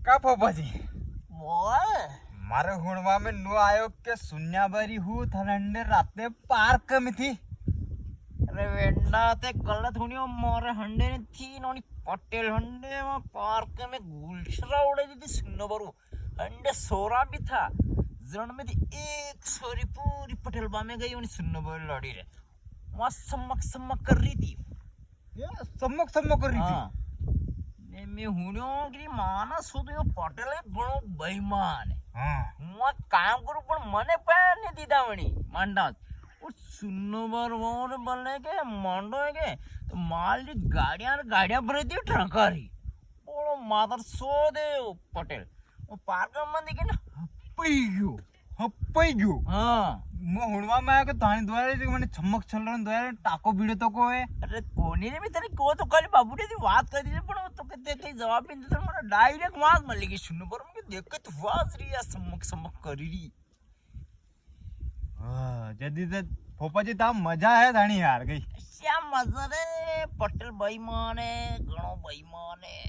का पोपाजी बोल मारे हुणवा में नो आयो के सुन्याबारी हूँ थनंडे रात में पार्क में थी। अरे वेंडा ते गलत होनी हो मोरे हंडे ने थी नोनी पटेल हंडे में पार्क में गुलशरा उड़े थी सुनो बरू हंडे सोरा भी था जरण में थी एक सोरी पूरी पटेल बा में गई उन्हें सुनो बरू लड़ी रे वहाँ सम्मक कर रही थी ये सम्मक कर रही थी। ने मैं हुणियो की माना सुधो पटेल है बड़ो बेईमान है। हाँ काम करू पण मने पैर नहीं दीदा वणी मांडा सुनो बार और बोलने के मांडो है के तो माल री गाड़ियां भरी थी ट्रकारी बोलो मादर सो दे पटेल वो पार्क में दिखे ना हप्पई गयो। हाँ मैं हुणवा में आया के तानी द्वारे जो मैंने चमक छलरण द्वारे टाको भिड़े तो को है। अरे कोनी ने भी तेरी को तो कल बाबू ने दी बात कर दी पण तो कहते कहीं जवाब नहीं देता मेरा डायरेक्ट मार मर लेगी सुनो पर मुझे देख के तो वाज रही है सम्मक करी रही। जदी ते पोपाजी ता मजा है धानी यार गई। क्या मजा रे पटेल बेईमान है घणो बेईमान है।